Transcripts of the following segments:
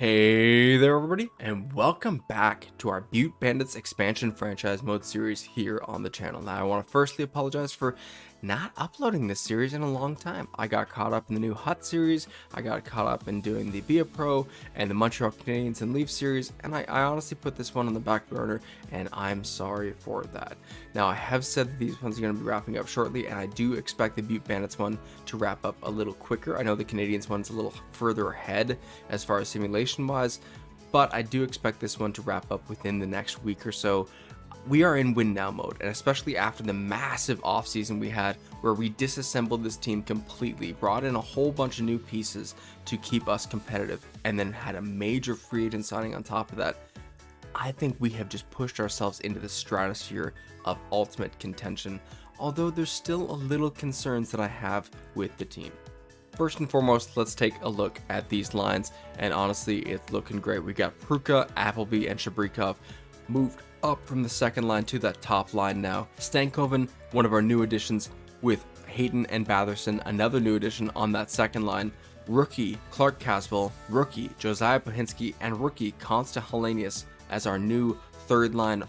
Hey there everybody, and welcome back to our Butte Bandits expansion franchise mode series here on the channel. Now I want to firstly apologize for not uploading this series in a long time. I got caught up in the new Hut series, I got caught up in doing the Be a Pro and the Montreal Canadiens and Leafs series, and I honestly put this one on the back burner, and I'm sorry for that. Now I have said that these ones are going to be wrapping up shortly, and I do expect the Butte Bandits one to wrap up a little quicker. I know the Canadiens one's a little further ahead as far as simulation wise, but I do expect this one to wrap up within the next week or so. We are in win now mode, and especially after the massive offseason we had where we disassembled this team completely, brought in a whole bunch of new pieces to keep us competitive, and then had a major free agent signing on top of that. I think we have just pushed ourselves into the stratosphere of ultimate contention, although there's still a little concerns that I have with the team. First and foremost, let's take a look at these lines, and honestly, it's looking great. We got Pruka, Appleby, and Shabrikov moved up from the second line to that top line now. Stankoven, one of our new additions, with Hayton and Batherson, another new addition on that second line. Rookie Clark Caswell, rookie Josiah Pahinski, and rookie Konsta Helenius as our new third line,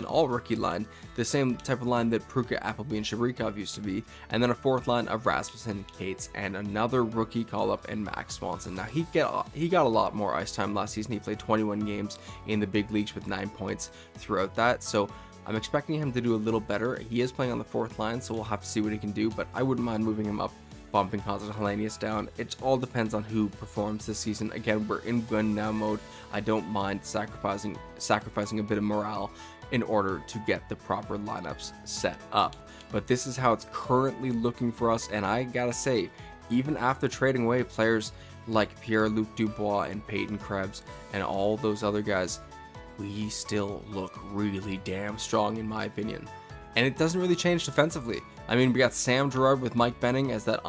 all rookie line, the same type of line that Pruka, Appleby, and Shabrikov used to be, and then a fourth line of Rasmussen, Cates, and another rookie call-up in Max Swanson. Now he got a lot more ice time last season. He played 21 games in the big leagues with 9 points throughout that, so I'm expecting him to do a little better. He is playing on the fourth line, so we'll have to see what he can do, but I wouldn't mind moving him up, bumping Konsta Helenius down. It all depends on who performs this season. Again, we're in win now mode. I don't mind sacrificing a bit of morale in order to get the proper lineups set up. But this is how it's currently looking for us, and I gotta say, even after trading away players like Pierre-Luc Dubois and Peyton Krebs and all those other guys, we still look really damn strong in my opinion. And it doesn't really change defensively. I mean, we got Sam Girard with Mike Benning as that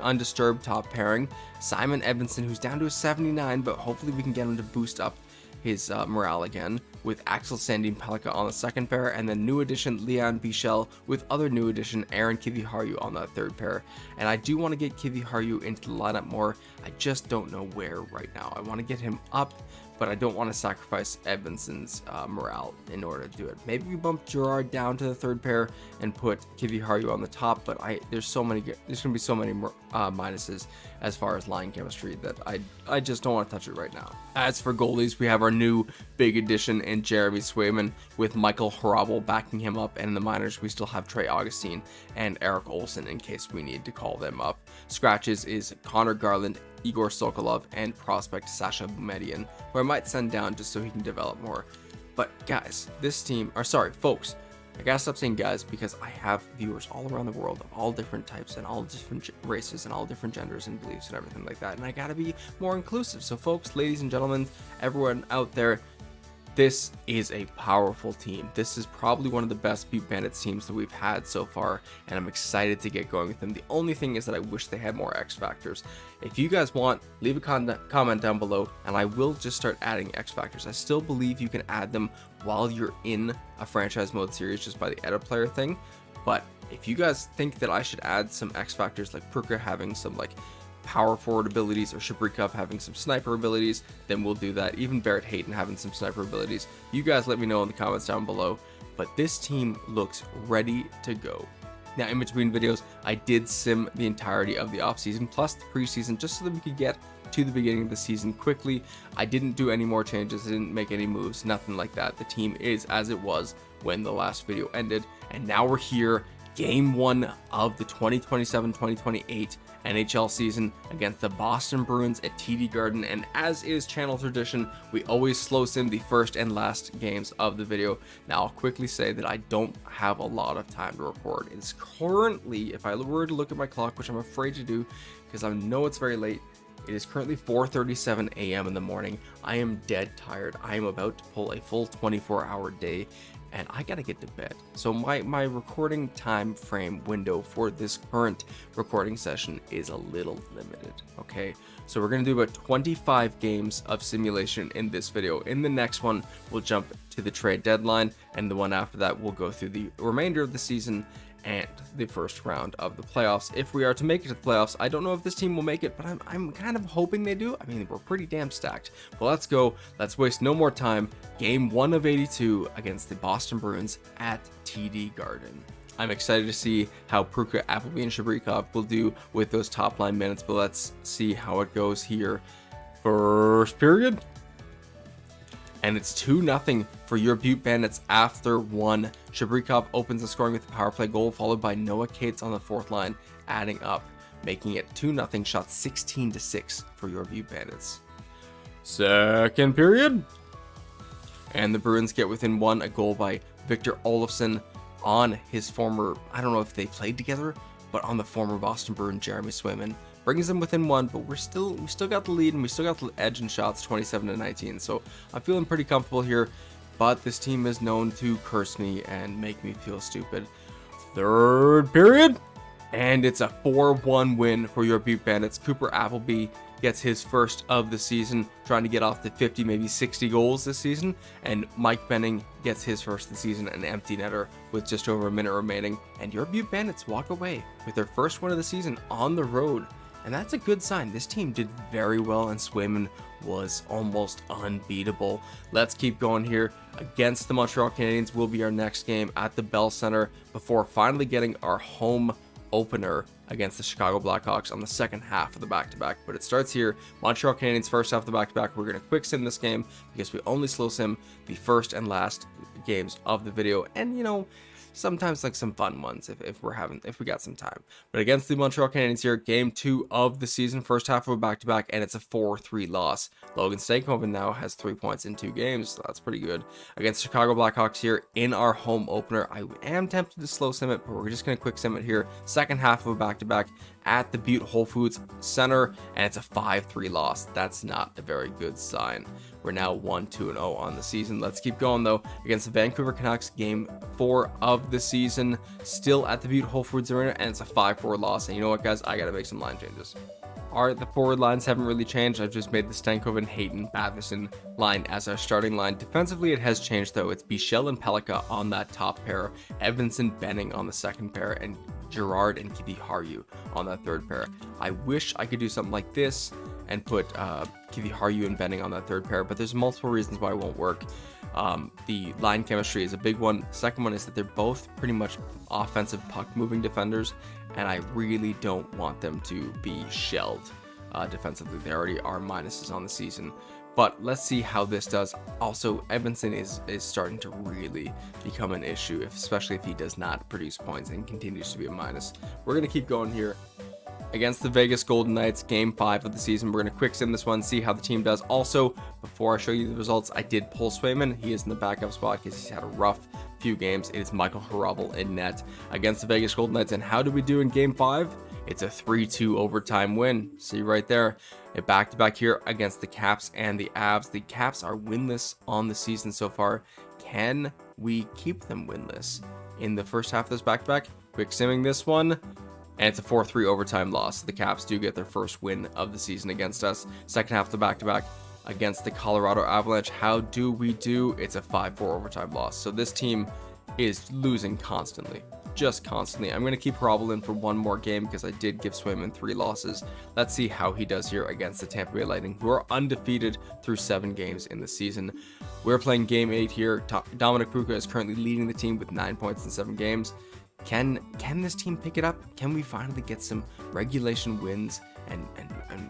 undisturbed top pairing. Simon Edmondson, who's down to a 79, but hopefully we can get him to boost up his morale again, with Axel Sandin Pellikka on the second pair, and then new addition Leon Bichel with other new addition Aaron Kiviharju on that third pair. And I do want to get Kiviharju into the lineup more. I just don't know where right now. I want to get him up, but I don't want to sacrifice Edmondson's morale in order to do it. Maybe we bump Girard down to the third pair and put Kiviharju on the top, but there's going to be so many minuses as far as line chemistry that I just don't want to touch it right now. As for goalies, we have our new big addition in Jeremy Swayman with Michael Hrabal backing him up, and in the minors we still have Trey Augustine and Eric Olson in case we need to call them up. Scratches is Connor Garland, Igor Sokolov, and prospect Sasha Boumedian, who I might send down just so he can develop more. But guys, folks, I gotta stop saying guys because I have viewers all around the world of all different types and all different races and all different genders and beliefs and everything like that, and I gotta be more inclusive. So folks, ladies and gentlemen, everyone out there, this is a powerful team. This is probably one of the best Butte Bandits teams that we've had so far, and I'm excited to get going with them. The only thing is that I wish they had more X Factors. If you guys want, leave a comment down below, and I will just start adding X Factors. I still believe you can add them while you're in a franchise mode series just by the edit player thing, but if you guys think that I should add some X Factors, like Pruka having some like power forward abilities or Shabrikov having some sniper abilities, then we'll do that. Even Barrett Hayton having some sniper abilities. You guys let me know in the comments down below. But this team looks ready to go. Now, in between videos, I did sim the entirety of the offseason plus the preseason just so that we could get to the beginning of the season quickly. I didn't do any more changes. I didn't make any moves, nothing like that. The team is as it was when the last video ended. And now we're here, game 1 of the 2027-2028 NHL season against the Boston Bruins at TD Garden, and as is channel tradition, we always slow sim the first and last games of the video. Now I'll quickly say that I don't have a lot of time to record. It's currently, if I were to look at my clock, which I'm afraid to do because I know it's very late, it is currently 4:37 a.m. in the morning. I am dead tired. I am about to pull a full 24-hour day, and I gotta get to bed. So my recording time frame window for this current recording session is a little limited, okay? So we're gonna do about 25 games of simulation in this video. In the next one, we'll jump to the trade deadline, and the one after that, we'll go through the remainder of the season and the first round of the playoffs. If we are to make it to the playoffs, I don't know if this team will make it, but I'm kind of hoping they do. I mean, we're pretty damn stacked. But let's go. Let's waste no more time. Game 1 of 82 against the Boston Bruins at TD Garden. I'm excited to see how Pruka, Appleby, and Shabrikov will do with those top line minutes, but let's see how it goes here. First period. And it's 2-0 for your Butte Bandits after 1. Shabrikov opens the scoring with a power play goal, followed by Noah Cates on the 4th line, adding up, making it 2-0, shot 16-6 for your Butte Bandits. Second period. And the Bruins get within 1, a goal by Victor Olofsson on his former, I don't know if they played together, but on the former Boston Bruin, Jeremy Swayman. Brings them within 1, but we still got the lead, and we still got the edge in shots, 27-19. So I'm feeling pretty comfortable here, but this team is known to curse me and make me feel stupid. Third period, and it's a 4-1 win for your Butte Bandits. Cooper Appleby gets his first of the season, trying to get off to 50, maybe 60 goals this season, and Mike Benning gets his first of the season, an empty netter with just over a minute remaining, and your Butte Bandits walk away with their first win of the season on the road. And that's a good sign. This team did very well, and Swayman was almost unbeatable. Let's keep going here. Against the Montreal Canadiens will be our next game at the Bell Center before finally getting our home opener against the Chicago Blackhawks on the second half of the back-to-back. But it starts here. Montreal Canadiens first half of the back-to-back. We're going to quick sim this game because we only slow sim the first and last games of the video. And, you know, sometimes like some fun ones if we got some time. But against the Montreal Canadiens here, game 2 of the season, first half of a back-to-back, and it's a 4-3 loss. Logan Stankoven now has 3 points in 2 games, so that's pretty good. Against Chicago Blackhawks here in our home opener, I am tempted to slow sim it, but we're just going to quick sim it here. Second half of a back-to-back at the Butte Whole Foods Center, and it's a 5-3 loss. That's not a very good sign. We're now 1-2-0 on the season. Let's keep going though. Against the Vancouver Canucks, game 4 of the season, still at the Butte Whole Foods Arena, and it's a 5-4 loss. And you know what, guys? I gotta make some line changes. Alright, the forward lines haven't really changed. I've just made the Stankoven, Hayton, Batherson line as our starting line. Defensively, it has changed though. It's Bichelle and Pelika on that top pair, Evanson, Benning on the second pair, and Gerard and Kiviharju on that third pair. I wish I could do something like this and put Kiviharju and Benning on that third pair, but there's multiple reasons why it won't work. The line chemistry is a big one. Second one is that they're both pretty much offensive puck-moving defenders, and I really don't want them to be shelled defensively. They already are minuses on the season. But let's see how this does. Also, Evanson is starting to really become an issue, especially if he does not produce points and continues to be a minus. We're going to keep going here. Against the Vegas Golden Knights, game 5 of the season. We're going to quick sim this one, see how the team does. Also, before I show you the results, I did pull Swayman. He is in the backup spot because he's had a rough few games. It is Michael Hrabal in net against the Vegas Golden Knights. And how did we do in game 5? It's a 3-2 overtime win. See right there. A back-to-back here against the Caps and the Avs. The Caps are winless on the season so far. Can we keep them winless in the first half of this back-to-back? Quick simming this one. And it's a 4-3 overtime loss. The Caps do get their first win of the season against us. Second half of the back-to-back against the Colorado Avalanche. How do we do? It's a 5-4 overtime loss. So this team is losing constantly. Just constantly. I'm going to keep Hrabal in for one more game because I did give Swayman 3 losses. Let's see how he does here against the Tampa Bay Lightning, who are undefeated through 7 games in the season. We're playing game 8 here. Dominic Pruka is currently leading the team with 9 points in 7 games. Can this team pick it up? Can we finally get some regulation wins and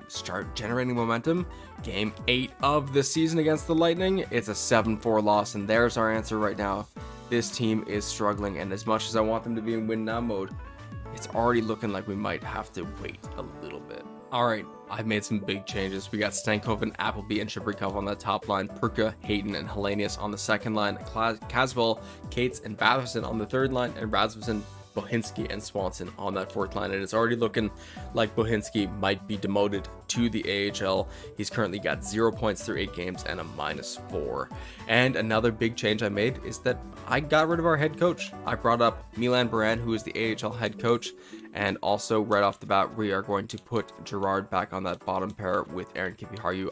start generating momentum? Game 8 of the season against the Lightning. It's a 7-4 loss, and there's our answer right now. This team is struggling, and as much as I want them to be in win now mode, it's already looking like we might have to wait a little bit. All right, I've made some big changes. We got Stankoven, Appleby, and Shabrikov on the top line, Pruka, Hayton, and Hellenius on the second line, Caswell, Cates, and Batherson on the third line, and Rasmussen, Bohinski, and Swanson on that fourth line. And it's already looking like Bohinski might be demoted to the AHL. He's currently got 0 points through 8 games and a -4. And another big change I made is that I got rid of our head coach. I brought up Milan Baran, who is the AHL head coach. And also, right off the bat, we are going to put Gerard back on that bottom pair with Aaron Kiviharju.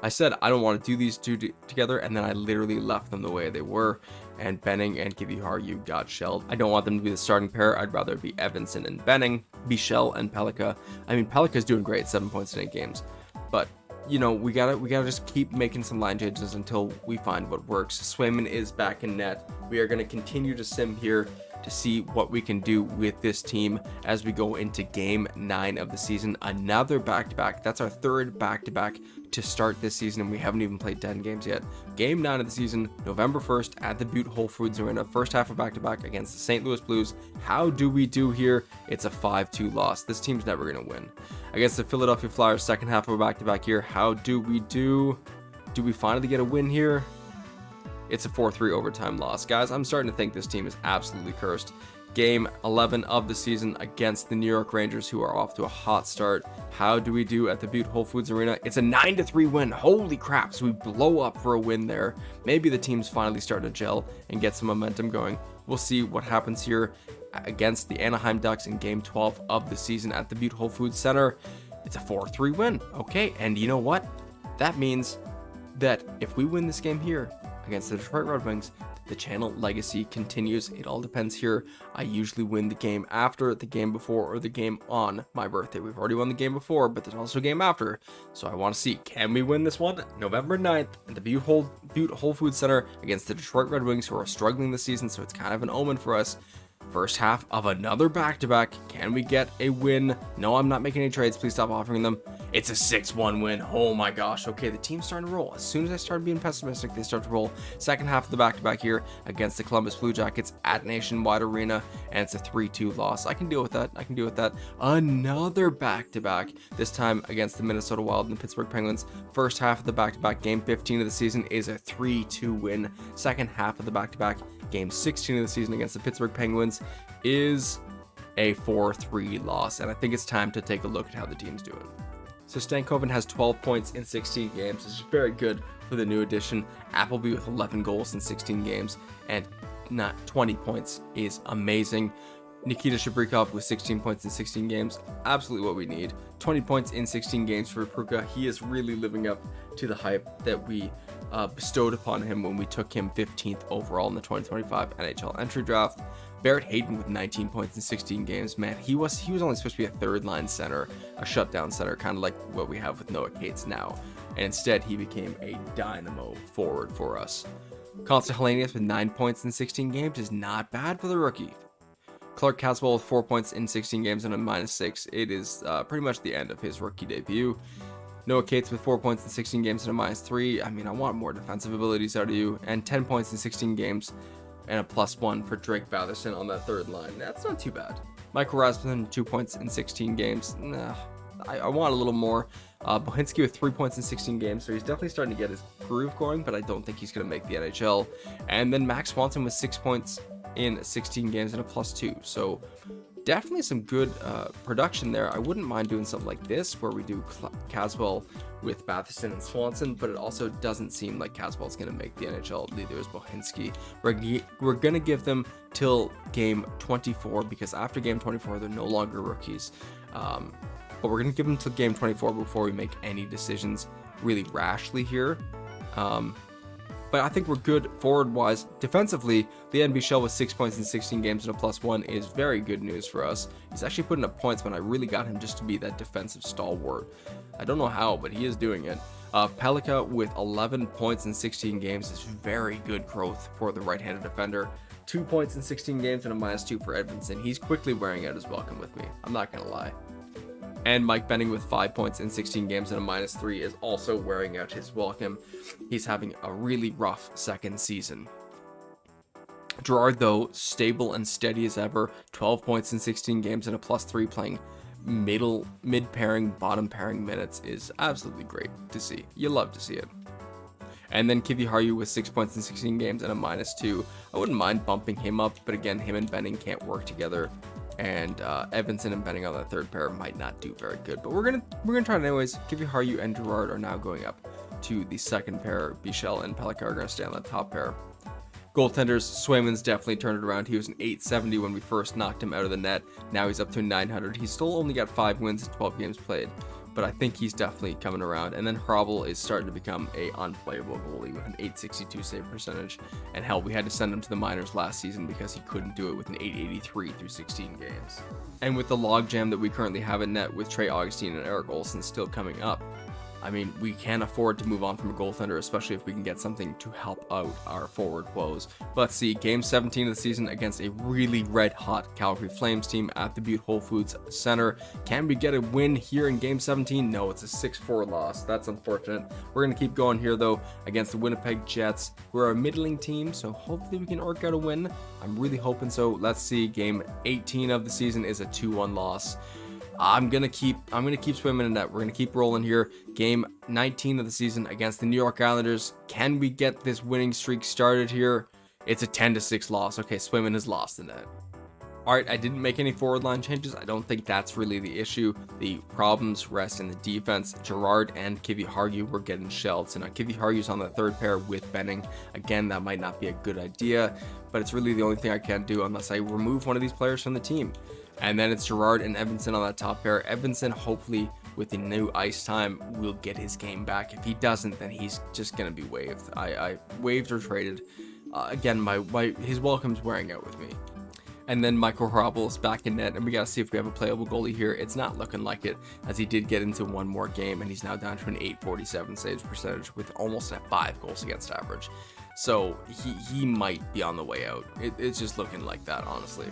I said I don't want to do these two together, and then I literally left them the way they were. and Benning and Kiviharju got shelled. I don't want them to be the starting pair. I'd rather it be Evanson and Benning, Bichelle and Pellikka. I mean, Pellikka's doing great, 7 points in 8 games, but you know, we gotta just keep making some line changes until we find what works. Swayman is back in net. We are gonna continue to sim here to see what we can do with this team as we go into game 9 of the season. Another back-to-back. That's our third back-to-back to start this season, and we haven't even played 10 games yet. Game 9 of the season, November 1st at the Butte Whole Foods Arena. First half of back-to-back against the St. Louis Blues. How do we do here? It's a 5-2 loss. This team's never going to win. Against the Philadelphia Flyers, second half of a back-to-back here. How do we do? Do we finally get a win here? It's a 4-3 overtime loss. Guys, I'm starting to think this team is absolutely cursed. Game 11 of the season against the New York Rangers, who are off to a hot start. How do we do at the Butte Whole Foods Arena? It's a 9-3 win. Holy crap. So we blow up for a win there. Maybe the team's finally starting to gel and get some momentum going. We'll see what happens here against the Anaheim Ducks in Game 12 of the season at the Butte Whole Foods Center. It's a 4-3 win. Okay, and you know what? That means that if we win this game here against the Detroit Red Wings, the channel legacy continues. It all depends here. I usually win the game after, the game before, or the game on my birthday. We've already won the game before, but there's also a game after. So I want to see, can we win this one? November 9th at the Butte Whole Foods Center against the Detroit Red Wings, who are struggling this season, so it's kind of an omen for us. First half of another back-to-back. Can we get a win? No, I'm not making any trades. Please stop offering them. It's a 6-1 win. Oh my gosh. Okay, the team's starting to roll. As soon as I started being pessimistic, they start to roll. Second half of the back-to-back here against the Columbus Blue Jackets at Nationwide Arena, and it's a 3-2 loss. I can deal with that. I can deal with that. Another back-to-back, this time against the Minnesota Wild and the Pittsburgh Penguins. First half of the back-to-back, game 15 of the season, is a 3-2 win. Second half of the back-to-back, game 16 of the season against the Pittsburgh Penguins, is a 4-3 loss. And I think it's time to take a look at how the team's doing. So Stankoven has 12 points in 16 games. This is very good for the new addition. Appleby with 11 goals in 16 games and not 20 points is amazing. Nikita Shabrikov with 16 points in 16 games, absolutely what we need. 20 points in 16 games for Pruka. He is really living up to the hype that we bestowed upon him when we took him 15th overall in the 2025 NHL entry draft. Barrett Hayton with 19 points in 16 games. Man, he was only supposed to be a third line center, a shutdown center, kind of like what we have with Noah Cates now. And instead, he became a dynamo forward for us. Constant Helenius with 9 points in 16 games is not bad for the rookie. Clark Caswell with 4 points in 16 games and a -6. It is pretty much the end of his rookie debut. Noah Cates with 4 points in 16 games and a -3. I mean, I want more defensive abilities out of you. And 10 points in 16 games and a +1 for Drake Batherson on that third line. That's not too bad. Michael Rasmussen, 2 points in 16 games. Nah, I want a little more. Bohinski with 3 points in 16 games, so he's definitely starting to get his groove going, but I don't think he's going to make the NHL. And then Max Swanson with 6 points in 16 games and a +2. So definitely some good production there. I wouldn't mind doing something like this where we do Caswell with Batherson and Swanson, but it also doesn't seem like Caswell's going to make the NHL. Neither is Bohinski. We're going to give them till game 24 because after game 24 they're no longer rookies. But we're going to give them till game 24 before we make any decisions really rashly here. But I think we're good forward-wise. Defensively, Leon Bichelle with 6 points in 16 games and a +1 is very good news for us. He's actually putting up points when I really got him just to be that defensive stalwart. I don't know how, but he is doing it. Pellikka with 11 points in 16 games is very good growth for the right-handed defender. 2 points in 16 games and a -2 for Edmondson. He's quickly wearing out his welcome with me. I'm not going to lie. And Mike Benning with 5 points in 16 games and a -3 is also wearing out his welcome. He's having a really rough second season. Gerard, though, stable and steady as ever. 12 points in 16 games and a +3, playing mid-pairing, bottom-pairing minutes is absolutely great to see. You love to see it. And then Kiviharju with 6 points in 16 games and a -2. I wouldn't mind bumping him up, but again, him and Benning can't work together. And Evanson and Benning on that third pair might not do very good, but we're gonna try it anyways. Kiviharju and Gerard are now going up to the second pair. Bichelle and Pellikka are gonna stay on the top pair. Goaltenders, Swayman's definitely turned it around. He was an 870 when we first knocked him out of the net. Now he's up to 900. He's still only got 5 wins in 12 games played, but I think he's definitely coming around. And then Hrabal is starting to become a unplayable goalie with an 862 save percentage. And hell, we had to send him to the minors last season because he couldn't do it with an 883 through 16 games. And with the logjam that we currently have in net with Trey Augustine and Eric Olson still coming up, I mean, we can't afford to move on from a goaltender, especially if we can get something to help out our forward woes. Let's see, game 17 of the season against a really red-hot Calgary Flames team at the Butte Whole Foods Center. Can we get a win here in game 17? No, it's a 6-4 loss. That's unfortunate. We're going to keep going here, though, against the Winnipeg Jets. We're a middling team, so hopefully we can work out a win. I'm really hoping so. Let's see, game 18 of the season is a 2-1 loss. I'm gonna keep swimming in net. We're gonna keep rolling here. Game 19 of the season against the New York Islanders. Can we get this winning streak started here? It's a 10-6 loss. Okay, Swimmin is lost in net. All right, I didn't make any forward line changes. I don't think that's really the issue. The problems rest in the defense. Gerard and Kivi Hargu were getting shelled. So now Kivi Hargu's on the third pair with Benning. Again, that might not be a good idea, but it's really the only thing I can do unless I remove one of these players from the team. And then it's Gerard and Evanson on that top pair. Evanson, hopefully, with the new ice time, will get his game back. If he doesn't, then he's just going to be waived. I waived or traded. Again, his welcome's wearing out with me. And then Michael Hrabal is back in net, and we got to see if we have a playable goalie here. It's not looking like it, as he did get into one more game, and he's now down to an 847 saves percentage with almost a 5 goals against average. So he might be on the way out. It's just looking like that, honestly.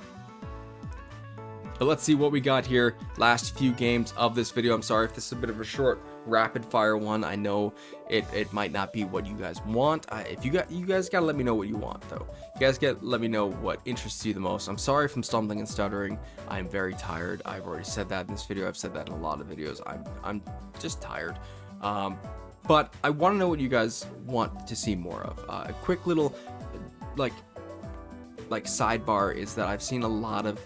But let's see what we got here. Last few games of this video. I'm sorry if this is a bit of a short rapid fire one. I know it might not be what you guys want. You guys gotta let me know what you want, though. You guys let me know what interests you the most. I'm sorry if I'm stumbling and stuttering. I'm very tired. I've already said that in this video. I've said that in a lot of videos. I'm just tired. But I want to know what you guys want to see more of. A quick little like sidebar is that I've seen a lot of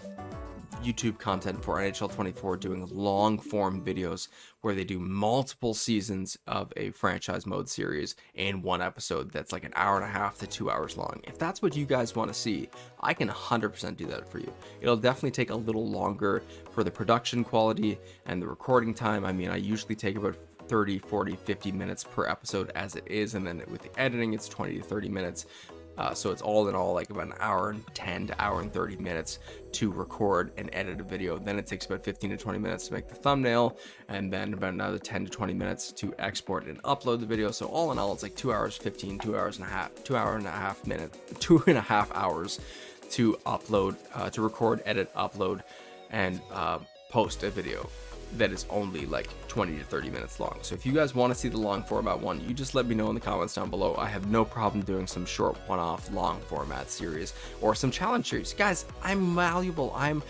YouTube content for NHL 24 doing long form videos where they do multiple seasons of a franchise mode series in one episode that's like an hour and a half to 2 hours long. If that's what you guys want to see, I can 100% do that for you. It'll definitely take a little longer for the production quality and the recording time. I mean, I usually take about 30, 40, 50 minutes per episode as it is, and then with the editing it's 20 to 30 minutes. So it's all in all like about an hour and 10 to hour and 30 minutes to record and edit a video. Then it takes about 15 to 20 minutes to make the thumbnail, and then about another 10 to 20 minutes to export and upload the video. So all in all, it's like 2 hours 15, 2 hours and a half, 2.5 hours to upload, to record, edit, upload, and post a video that is only like 20 to 30 minutes long. So if you guys want to see the long format one, you just let me know in the comments down below. I have no problem doing some short one-off long format series or some challenge series. Guys, I'm malleable. I'm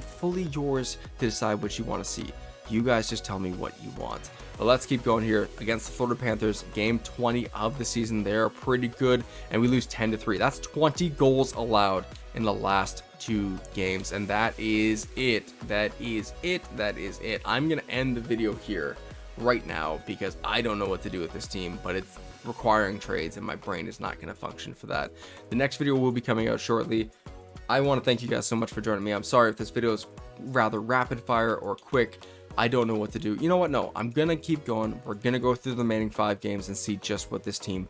fully yours to decide what you want to see. You guys just tell me what you want. But let's keep going here against the Florida Panthers. Game 20 of the season. They're pretty good, and we lose 10-3. That's 20 goals allowed in the last 2 games, and that is it. That is it. I'm gonna end the video here right now because I don't know what to do with this team, but it's requiring trades and my brain is not going to function for that. The next video will be coming out shortly. I want to thank you guys so much for joining me. I'm sorry if this video is rather rapid fire or quick. I don't know what to do. You know what? No, I'm gonna keep going. We're gonna go through the remaining 5 games and see just what this team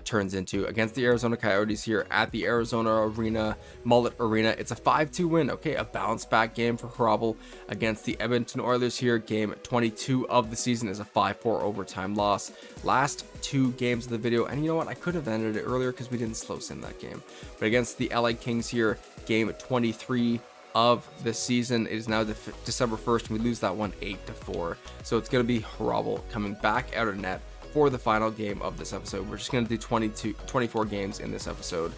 turns into against the Arizona Coyotes here at the Arizona Mullet Arena. It's a 5-2 win. Okay, a bounce back game for Hrabal against the Edmonton Oilers here. Game 22 of the season is a 5-4 overtime loss. Last 2 games of the video, and you know what? I could have ended it earlier because we didn't slow sim that game. But against the LA Kings here, game 23 of the season. It is now December 1st, and we lose that one 8-4. So it's going to be Hrabal coming back out of net for the final game of this episode. We're just going to do 24 games in this episode.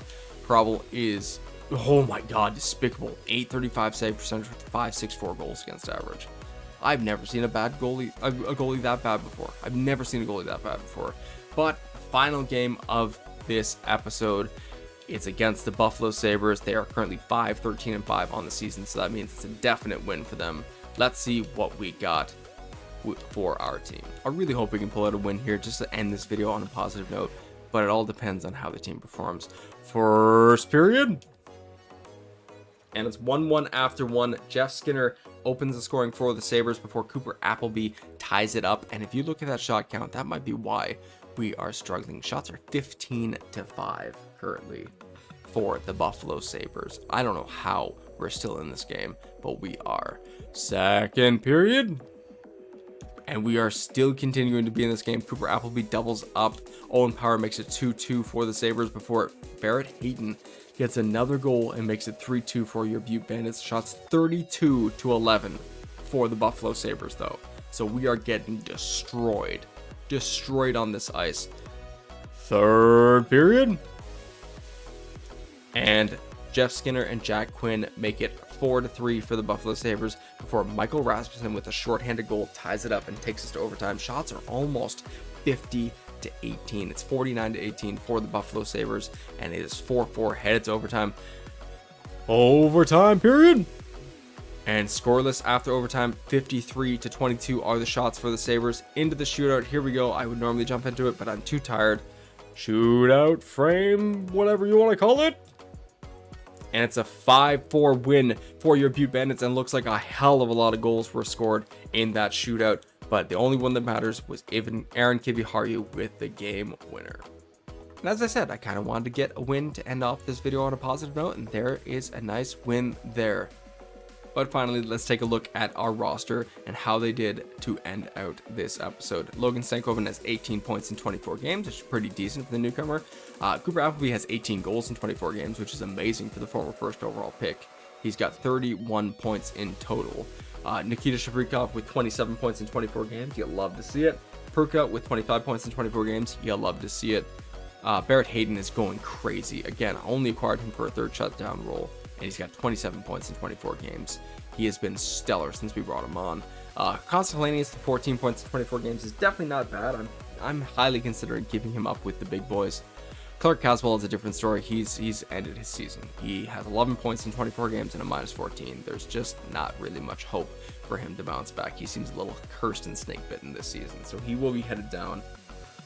Hrabal is, oh my god, despicable. 835 save percentage with 564 goals against average. I've never seen a goalie that bad before. I've never seen a goalie that bad before. But final game of this episode, it's against the Buffalo Sabres. They are currently 5-13-5 on the season, so that means it's a definite win for them. Let's see what we got for our team. I really hope we can pull out a win here just to end this video on a positive note, but it all depends on how the team performs. First period. And it's 1-1 after one. Jeff Skinner opens the scoring for the Sabres before Cooper Appleby ties it up. And if you look at that shot count, that might be why we are struggling. Shots are 15-5 currently for the Buffalo Sabres. I don't know how we're still in this game, but we are. Second period, and we are still continuing to be in this game. Cooper Appleby doubles up. Owen Power makes it 2-2 for the Sabres before Barrett Hayton gets another goal and makes it 3-2 for your Butte Bandits. Shots 32-11 for the Buffalo Sabres though. So we are getting destroyed on this ice. Third period, and Jeff Skinner and Jack Quinn make it 4-3 for the Buffalo Sabres before Michael Rasmussen with a shorthanded goal ties it up and takes us to overtime. Shots are almost 50-18. It's 49-18 for the Buffalo Sabres, and it is 4-4 headed to overtime. Overtime period. And scoreless after overtime, 53-22 are the shots for the Sabres. Into the shootout. Here we go. I would normally jump into it, but I'm too tired. Shootout frame, whatever you want to call it. And it's a 5-4 win for your Butte Bandits, and looks like a hell of a lot of goals were scored in that shootout. But the only one that matters was even Aaron Kiviharju with the game winner. And as I said, I kind of wanted to get a win to end off this video on a positive note, and there is a nice win there. But finally, let's take a look at our roster and how they did to end out this episode. Logan Stankoven has 18 points in 24 games, which is pretty decent for the newcomer. Cooper Appleby has 18 goals in 24 games, which is amazing for the former first overall pick. He's got 31 points in total. Nikita Shabrikov with 27 points in 24 games. You'll love to see it. Perka with 25 points in 24 games. You'll love to see it. Barrett Hayton is going crazy. Again, I only acquired him for a third shutdown role, and he's got 27 points in 24 games. He has been stellar since we brought him on. Constantinius, 14 points in 24 games is definitely not bad. I'm highly considering keeping him up with the big boys. Clark Caswell is a different story. He's ended his season. He has 11 points in 24 games and a -14. There's just not really much hope for him to bounce back. He seems a little cursed and snake bitten this season, so he will be headed down.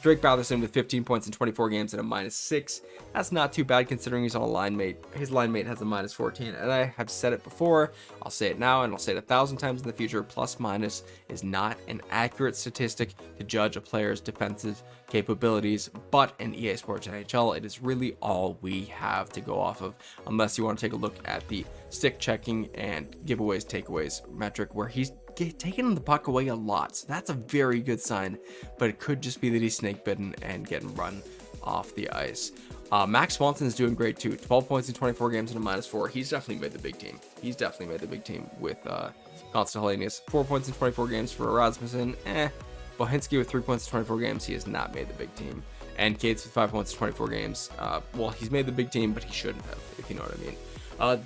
Drake Batherson with 15 points in 24 games and a -6. That's not too bad considering he's on a line mate. His line mate has a -14, and I have said it before, I'll say it now, and I'll say it 1,000 times in the future. Plus minus is not an accurate statistic to judge a player's defensive capabilities, but in EA Sports NHL, it is really all we have to go off of, unless you want to take a look at the stick checking and giveaways, takeaways metric, where he's taking the puck away a lot. So that's a very good sign, but it could just be that he's snake bitten and getting run off the ice. Max Swanson is doing great too. 12 points in 24 games and a -4. He's definitely made the big team. He's definitely made the big team with Constantinius. 4 points in 24 games for Rasmussen. Bohinski with 3 points in 24 games. He has not made the big team. And Cates with 5 points in 24 games. Well, he's made the big team, but he shouldn't have, if you know what I mean.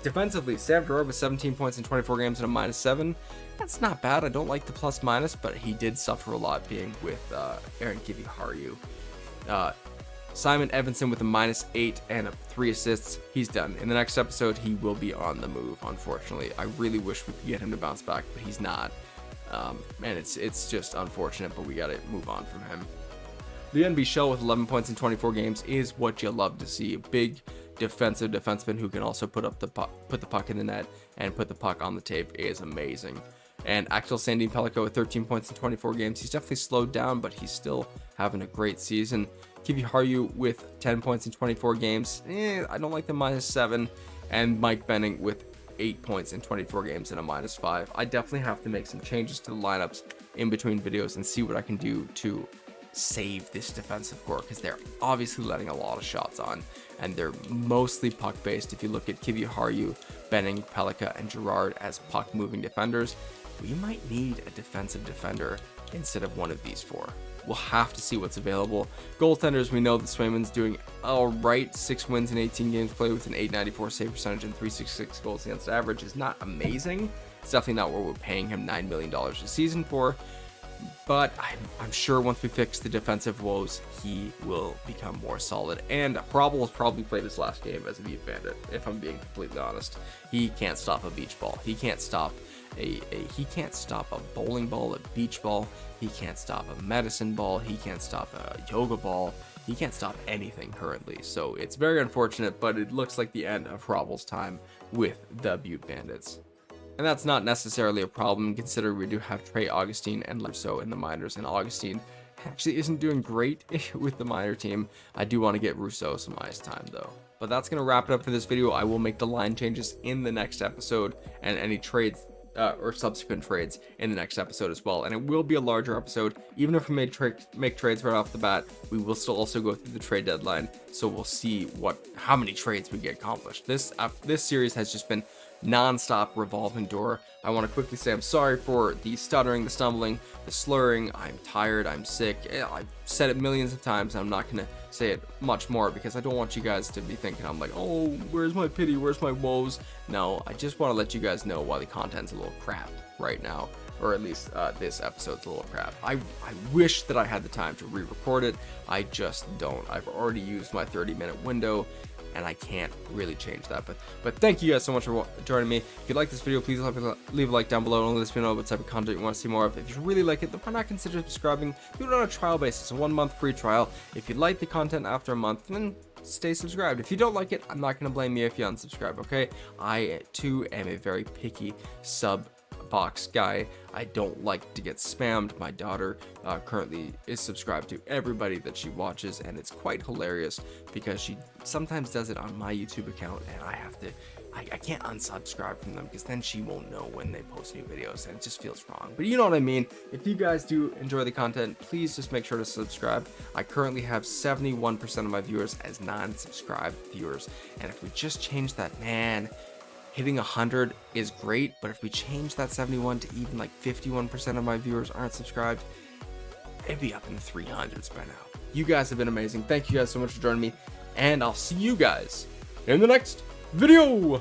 Defensively, Sam Girard with 17 points in 24 games and a -7. That's not bad. I don't like the plus minus, but he did suffer a lot being with Aaron Kiviharju. Simon Evanson with a -8 and 3 assists. He's done. In the next episode, he will be on the move, unfortunately. I really wish we could get him to bounce back, but he's not. And it's just unfortunate, but we got to move on from him. Leon Bichelle with 11 points in 24 games is what you love to see. A big defensive defenseman who can also put the puck in the net and put the puck on the tape is amazing. And Axel Sandin Pellikka with 13 points in 24 games. He's definitely slowed down, but he's still having a great season. Kiviharju with 10 points in 24 games. I don't like the -7. And Mike Benning with 8 points in 24 games and a -5. I definitely have to make some changes to the lineups in between videos and see what I can do to save this defensive core, because they're obviously letting a lot of shots on, and they're mostly puck based. If you look at Kiviharju, Benning, Pellikka, and Girard as puck moving defenders, we might need a defensive defender instead of one of these four. We'll have to see what's available. Goaltenders, we know that Swayman's doing all right. 6 wins in 18 games played with an .894 save percentage and .366 goals against average is not amazing. It's definitely not what we're paying him $9 million a season for. But I'm sure once we fix the defensive woes, he will become more solid. And Hrabal has probably played his last game as a Butte Bandit, if I'm being completely honest. He can't stop a beach ball. He can't stop he can't stop a bowling ball, a beach ball. He can't stop a medicine ball. He can't stop a yoga ball. he can't stop anything currently. So it's very unfortunate, but it looks like the end of Hrabel's time with the Butte Bandits. And that's not necessarily a problem, considering we do have Trey Augustine and Russo in the minors, and Augustine actually isn't doing great with the minor team. I do want to get Russo some ice time though. But that's going to wrap it up for this video. I will make the line changes in the next episode, and any trades or subsequent trades in the next episode as well. And it will be a larger episode. Even if we make trades right off the bat, we will still also go through the trade deadline. So we'll see how many trades we get accomplished. This series has just been non-stop revolving door. I want to quickly say I'm sorry for the stuttering, the stumbling, the slurring. I'm tired, I'm sick. I've said it millions of times. I'm not going to say it much more because I don't want you guys to be thinking I'm like, oh, where's my pity, where's my woes? No, I just want to let you guys know why the content's a little crap right now, or at least this episode's a little crap. I wish that I had the time to re-record it. I just don't. I've already used my 30-minute window, and I can't really change that. But thank you guys so much for joining me. If you like this video, please leave a like down below and let me know what type of content you want to see more of. If you really like it, then why not consider subscribing? Do it on a trial basis, a 1-month free trial. If you like the content after a month, then stay subscribed. If you don't like it, I'm not going to blame you if you unsubscribe, okay? I too am a very picky sub box guy. I don't like to get spammed. My daughter currently is subscribed to everybody that she watches, and it's quite hilarious because she sometimes does it on my YouTube account, and I can't unsubscribe from them because then she won't know when they post new videos, and it just feels wrong. But you know what I mean. If you guys do enjoy the content, please just make sure to subscribe. I currently have 71% of my viewers as non-subscribed viewers, and if we just change that, man, hitting 100 is great, but if we change that 71 to even like 51% of my viewers aren't subscribed, it'd be up in the 300s by now. You guys have been amazing. Thank you guys so much for joining me, and I'll see you guys in the next video.